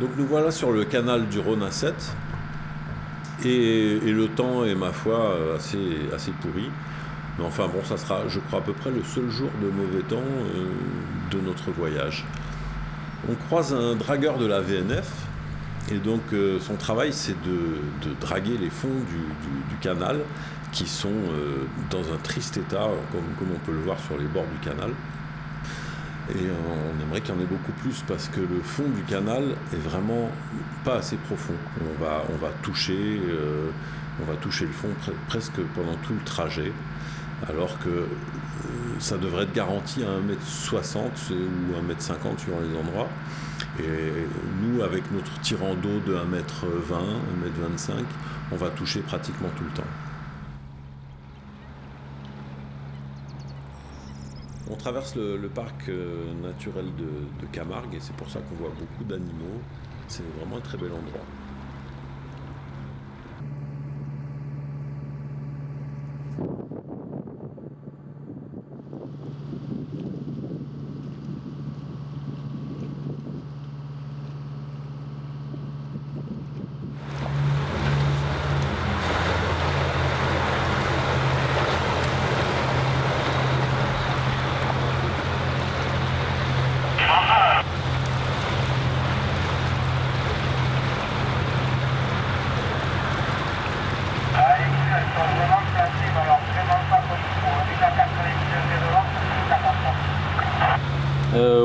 Donc nous voilà sur le canal du Rhône à 7 et le temps est ma foi assez pourri. Mais enfin bon, ça sera je crois à peu près le seul jour de mauvais temps de notre voyage. On croise un dragueur de la VNF et donc son travail c'est de draguer les fonds du canal qui sont dans un triste état comme on peut le voir sur les bords du canal. Et on aimerait qu'il y en ait beaucoup plus parce que le fond du canal est vraiment pas assez profond. On va toucher le fond presque pendant tout le trajet, alors que ça devrait être garanti à 1,60 m ou 1,50 m suivant les endroits. Et nous, avec notre tirant d'eau de 1,20 m, 1,25 m, on va toucher pratiquement tout le temps. On traverse le parc naturel de Camargue et c'est pour ça qu'on voit beaucoup d'animaux. C'est vraiment un très bel endroit.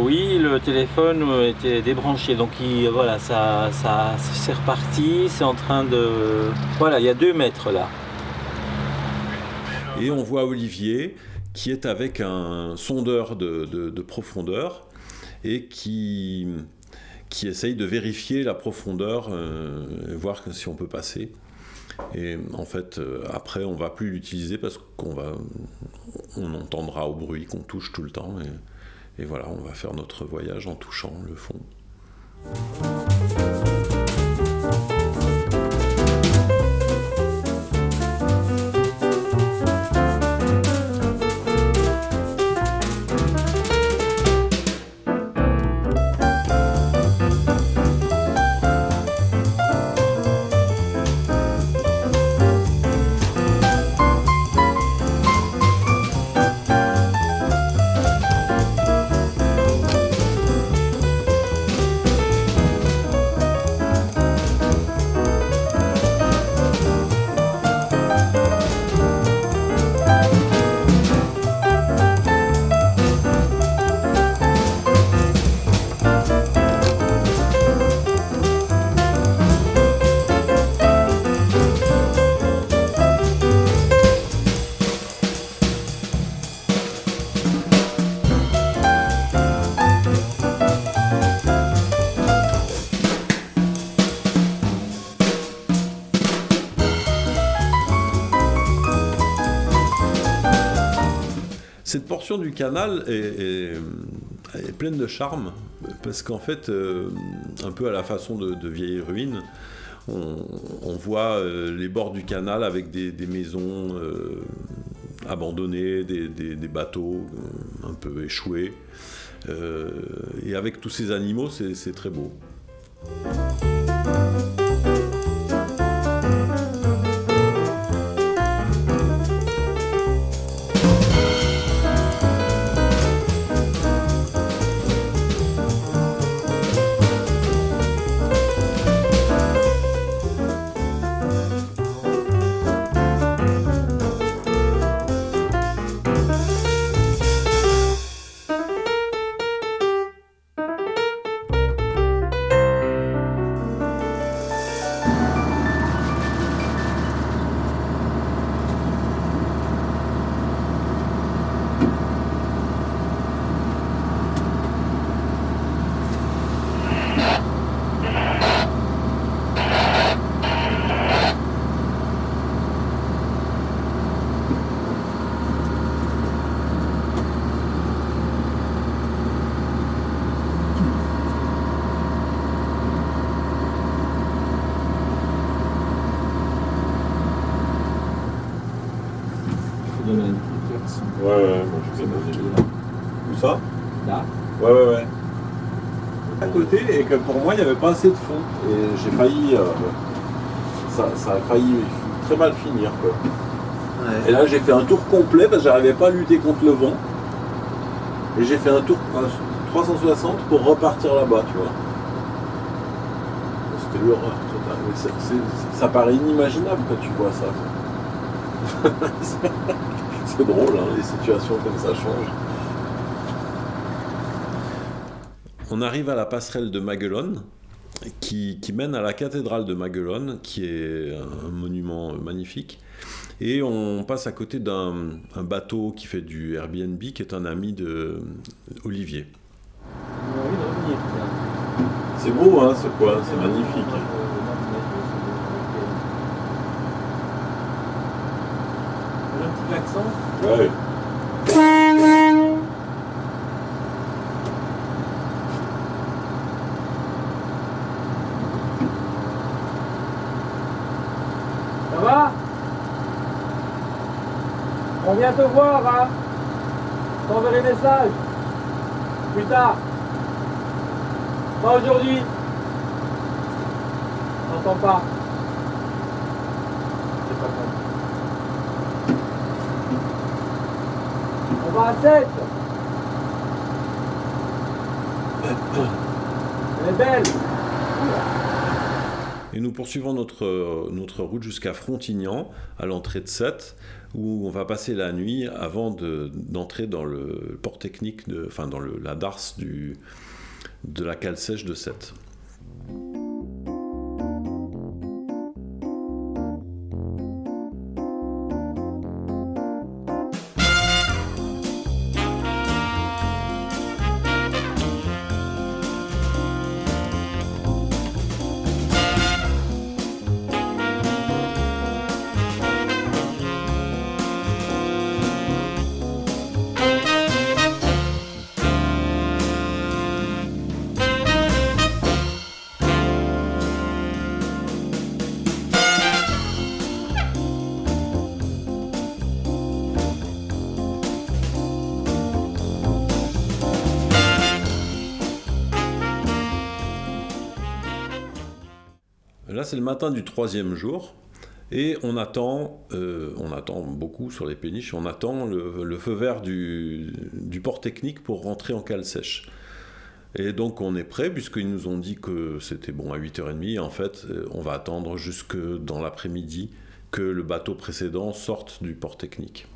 Oui, le téléphone était débranché, donc voilà, ça c'est reparti, c'est en train de... Voilà, il y a 2 mètres là. Et on voit Olivier qui est avec un sondeur de profondeur et qui essaye de vérifier la profondeur et voir si on peut passer. Et en fait, après, on ne va plus l'utiliser parce qu'on entendra au bruit qu'on touche tout le temps. Et voilà, on va faire notre voyage en touchant le fond. Cette portion du canal est pleine de charme, parce qu'en fait, un peu à la façon de vieilles ruines, on voit les bords du canal avec des maisons abandonnées, des bateaux un peu échoués, et avec tous ces animaux, c'est très beau. ce domaine. Ouais, moi je connais. Où ça? Là. Ouais. À côté, et que pour moi, il n'y avait pas assez de fond. Et j'ai failli. Ça a failli très mal finir, quoi. Ouais. Et là, j'ai fait un tour complet parce que j'arrivais pas à lutter contre le vent. Et j'ai fait un tour 360 pour repartir là-bas, tu vois. C'était l'horreur totale. Mais ça paraît inimaginable quand tu vois ça. C'est drôle, hein, les situations comme ça changent. On arrive à la passerelle de Maguelone, qui mène à la cathédrale de Maguelone, qui est un monument magnifique. Et on passe à côté d'un bateau qui fait du Airbnb, qui est un ami de Olivier. C'est beau, hein, ce coin, c'est magnifique. Un petit klaxon. Ouais. Ça va? On vient te voir, hein? Je t'enverrai des messages. Plus tard. Pas aujourd'hui. J'entends pas. C'est pas bon. On va à 7. Elle est belle. Et nous poursuivons notre route jusqu'à Frontignan, à l'entrée de Sète, où on va passer la nuit avant d'entrer dans le port technique, dans la darse de la cale sèche de Sète. Là, c'est le matin du 3e jour, et on attend beaucoup sur les péniches, on attend le feu vert du port technique pour rentrer en cale sèche. Et donc on est prêt, puisqu'ils nous ont dit que c'était bon à 8h30, en fait, on va attendre jusque dans l'après-midi que le bateau précédent sorte du port technique.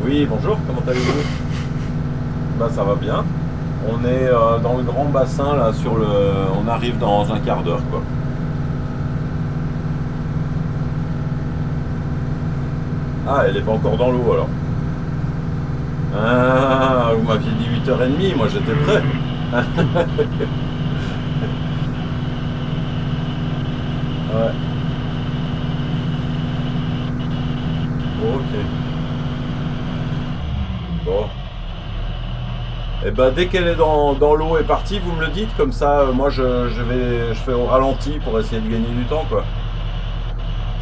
Oui, bonjour, comment allez-vous? Ça va bien. On est dans le grand bassin, là, on arrive dans un quart d'heure, quoi. Ah, elle est pas encore dans l'eau, alors. Ah, vous m'aviez dit 8h30, moi j'étais prêt. Ouais. Ok. Bon. Eh Bah, dès qu'elle est dans l'eau et partie, vous me le dites, comme ça, moi je fais au ralenti pour essayer de gagner du temps, quoi.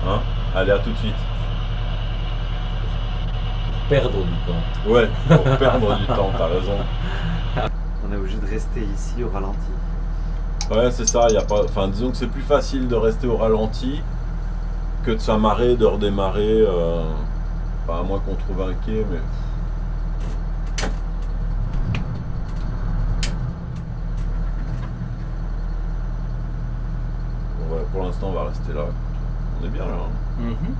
Hein? Allez, à tout de suite. Perdre du temps. Ouais, pour perdre du temps, t'as raison. On est obligé de rester ici au ralenti. Ouais, c'est ça, y a pas... Enfin, disons que c'est plus facile de rester au ralenti que de s'amarrer, de redémarrer. Enfin, à moins qu'on trouve un quai, mais... Bon, ouais, pour l'instant, on va rester là. On est bien là. Hein. Mhm.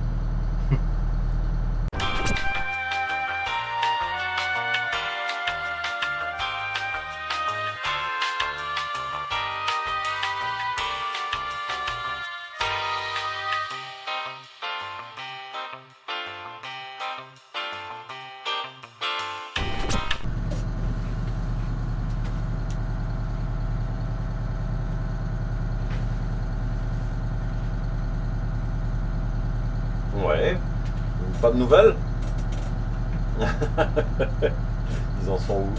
Ouais. Pas de nouvelles? Ils en sont où?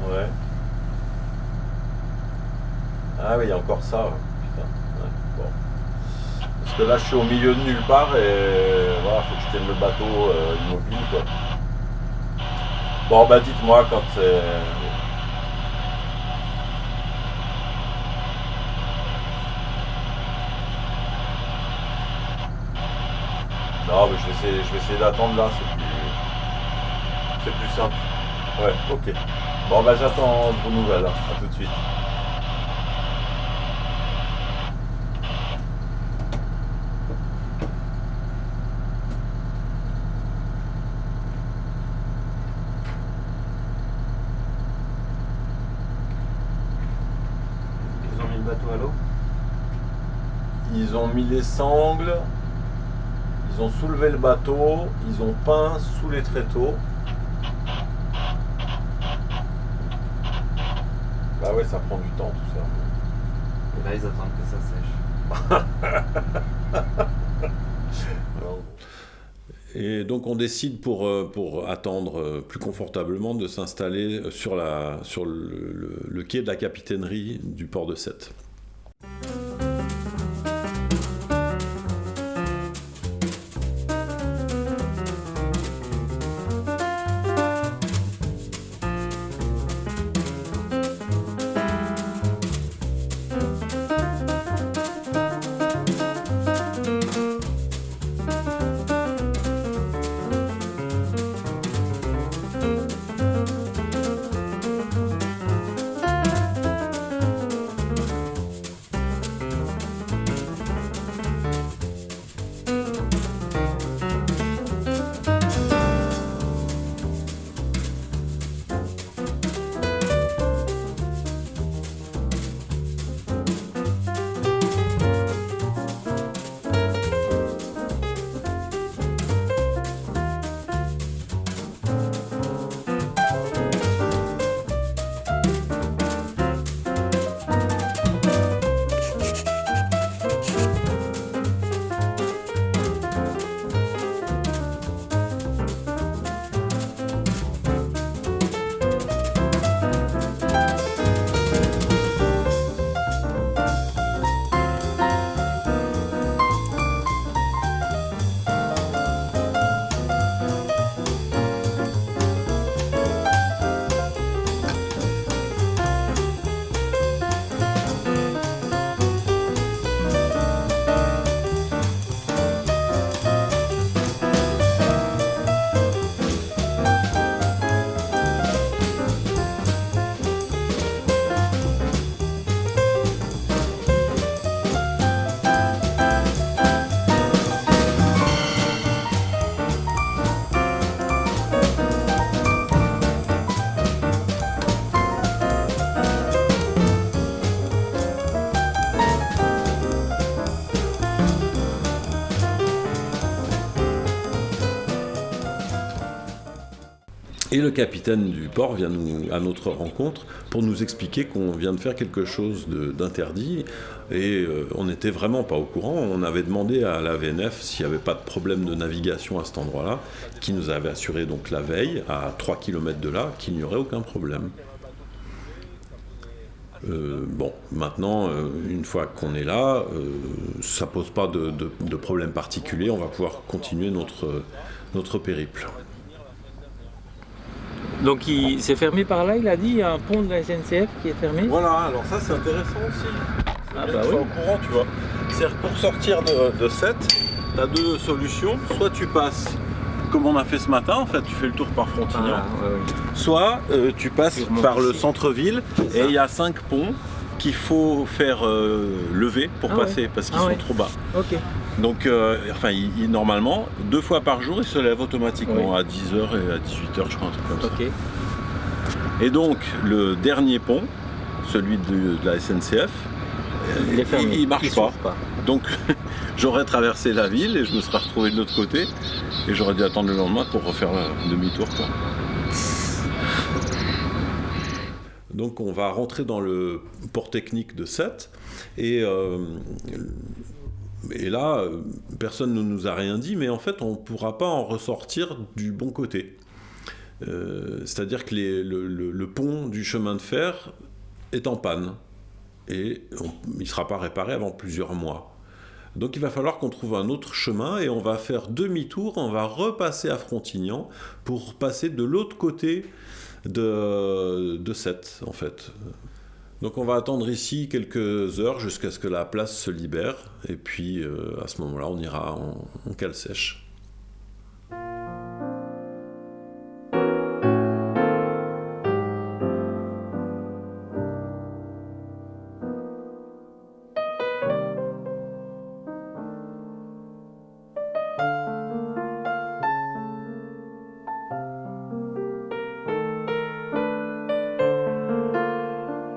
Ouais. Ah oui, il y a encore ça. Ouais. Putain. Ouais. Bon. Parce que là, je suis au milieu de nulle part et voilà, faut que je tienne le bateau immobile, quoi. Bon, bah dites-moi quand c'est... Non, mais je vais essayer d'attendre là, c'est plus simple. Ouais, ok. Bon, bah j'attends vos nouvelles, hein. À tout de suite. Ils ont mis le bateau à l'eau. Ils ont mis les sangles, ils ont soulevé le bateau, ils ont peint sous les tréteaux. Bah ouais, ça prend du temps tout ça. Et là, ils attendent que ça sèche. Et donc on décide pour attendre plus confortablement de s'installer sur le quai de la capitainerie du port de Sète. Et le capitaine du port vient à notre rencontre pour nous expliquer qu'on vient de faire quelque chose d'interdit et on n'était vraiment pas au courant. On avait demandé à la VNF s'il n'y avait pas de problème de navigation à cet endroit-là, qui nous avait assuré donc la veille, à 3 km de là, qu'il n'y aurait aucun problème. Bon, maintenant, une fois qu'on est là, ça pose pas de problème particulier, on va pouvoir continuer notre périple. Donc c'est fermé par là, il a dit, il y a un pont de la SNCF qui est fermé. Voilà, alors ça c'est intéressant aussi. Ah bah oui. Au courant, tu vois. C'est-à-dire que pour sortir de Sète, tu as deux solutions. Soit tu passes, comme on a fait ce matin, en fait, tu fais le tour par Frontignan. Soit tu passes par le centre-ville et il y a 5 ponts qu'il faut faire lever pour passer parce qu'ils sont trop bas. Ok. Donc, normalement, 2 fois par jour, ils se lèvent automatiquement à 10h et à 18h, je crois, un truc comme ça. Ok. Et donc, le dernier pont, celui de la SNCF, Il est fermé. il marche pas. Donc, j'aurais traversé la ville et je me serais retrouvé de l'autre côté et j'aurais dû attendre le lendemain pour refaire demi-tour, quoi. Donc, on va rentrer dans le port technique de Sète et là, personne ne nous a rien dit, mais en fait, on ne pourra pas en ressortir du bon côté. C'est-à-dire que le pont du chemin de fer est en panne et il ne sera pas réparé avant plusieurs mois. Donc il va falloir qu'on trouve un autre chemin et on va faire demi-tour, on va repasser à Frontignan pour passer de l'autre côté de Sète, en fait. Donc on va attendre ici quelques heures jusqu'à ce que la place se libère et puis à ce moment-là on ira en cale sèche.